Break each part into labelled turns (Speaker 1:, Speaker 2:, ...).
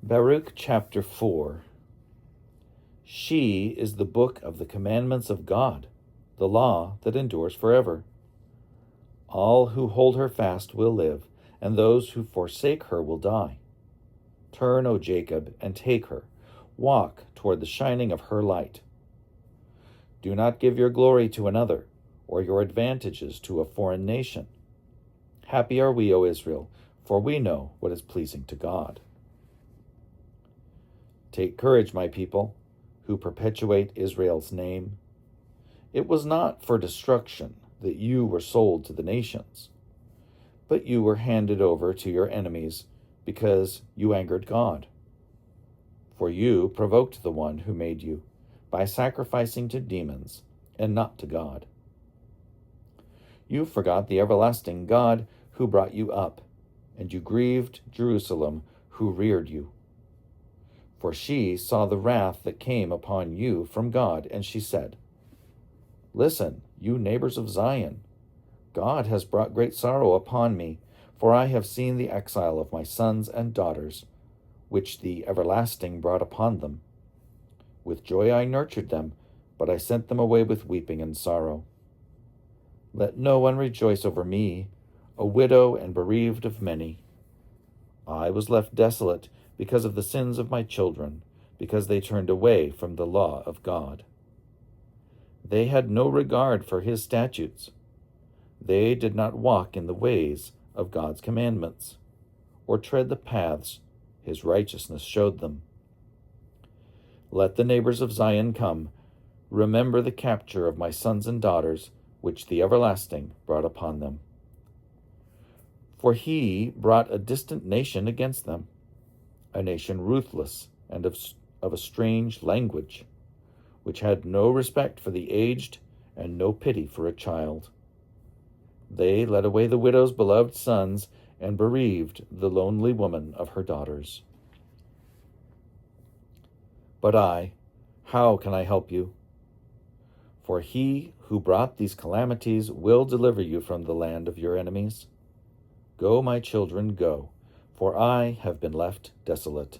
Speaker 1: Baruch chapter 4. She is the book of the commandments of God, the law that endures forever. All who hold her fast will live, and those who forsake her will die. Turn, O Jacob, and take her. Walk toward the shining of her light. Do not give your glory to another, or your advantages to a foreign nation. Happy are we, O Israel, for we know what is pleasing to God. Take courage, my people, who perpetuate Israel's name. It was not for destruction that you were sold to the nations, but you were handed over to your enemies because you angered God. For you provoked the one who made you by sacrificing to demons and not to God. You forgot the everlasting God who brought you up, and you grieved Jerusalem who reared you. For she saw the wrath that came upon you from God, and she said, Listen, you neighbors of Zion, God has brought great sorrow upon me, for I have seen the exile of my sons and daughters, which the everlasting brought upon them. With joy I nurtured them, but I sent them away with weeping and sorrow. Let no one rejoice over me, a widow and bereaved of many. I was left desolate because of the sins of my children, because they turned away from the law of God. They had no regard for his statutes. They did not walk in the ways of God's commandments, or tread the paths his righteousness showed them. Let the neighbors of Zion come. Remember the capture of my sons and daughters, which the everlasting brought upon them. For he brought a distant nation against them, a nation ruthless and of a strange language, which had no respect for the aged and no pity for a child. They led away the widow's beloved sons and bereaved the lonely woman of her daughters. But how can I help you? For he who brought these calamities will deliver you from the land of your enemies. Go, my children, go, for I have been left desolate.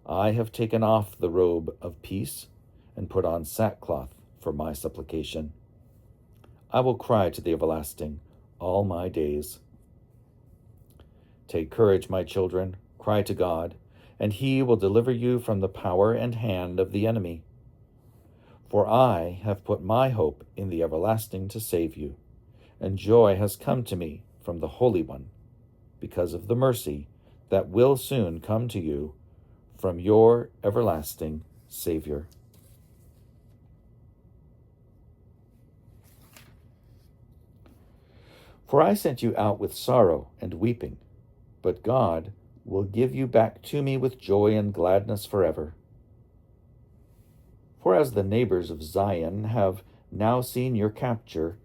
Speaker 1: I have taken off the robe of peace and put on sackcloth for my supplication. I will cry to the everlasting all my days. Take courage, my children, cry to God, and he will deliver you from the power and hand of the enemy. For I have put my hope in the everlasting to save you, and joy has come to me from the Holy One, because of the mercy that will soon come to you from your everlasting Savior. For I sent you out with sorrow and weeping, but God will give you back to me with joy and gladness forever. For as the neighbors of Zion have now seen your capture,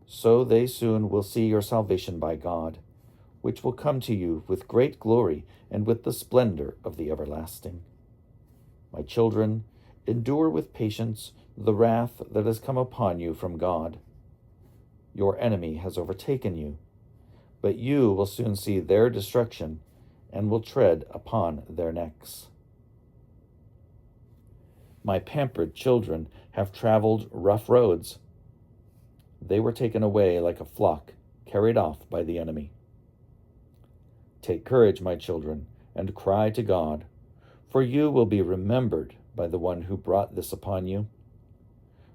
Speaker 1: so they soon will see your salvation by God, which will come to you with great glory and with the splendor of the everlasting. My children, endure with patience the wrath that has come upon you from God. Your enemy has overtaken you, but you will soon see their destruction and will tread upon their necks. My pampered children have traveled rough roads. They were taken away like a flock, carried off by the enemy. Take courage, my children, and cry to God, for you will be remembered by the one who brought this upon you.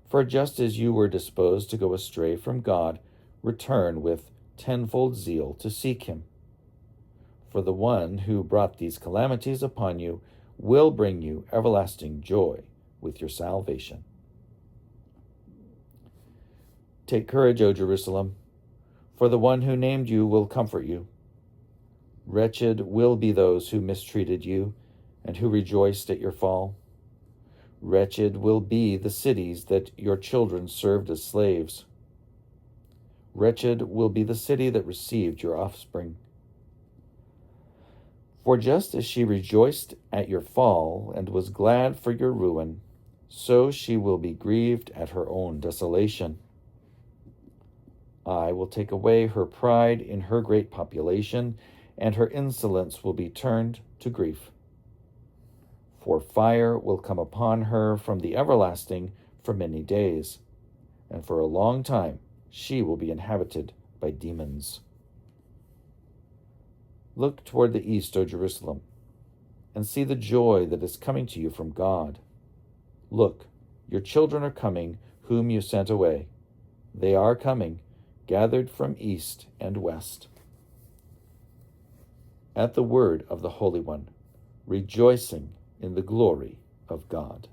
Speaker 1: For just as you were disposed to go astray from God, return with tenfold zeal to seek him. For the one who brought these calamities upon you will bring you everlasting joy with your salvation. Take courage, O Jerusalem, for the one who named you will comfort you. Wretched will be those who mistreated you and who rejoiced at your fall. Wretched will be the cities that your children served as slaves. Wretched will be the city that received your offspring. For just as she rejoiced at your fall and was glad for your ruin, so she will be grieved at her own desolation. I will take away her pride in her great population, and her insolence will be turned to grief. For fire will come upon her from the everlasting for many days, and for a long time she will be inhabited by demons. Look toward the east, O Jerusalem, and see the joy that is coming to you from God. Look, your children are coming, whom you sent away. They are coming, gathered from east and west. At the word of the Holy One, rejoicing in the glory of God.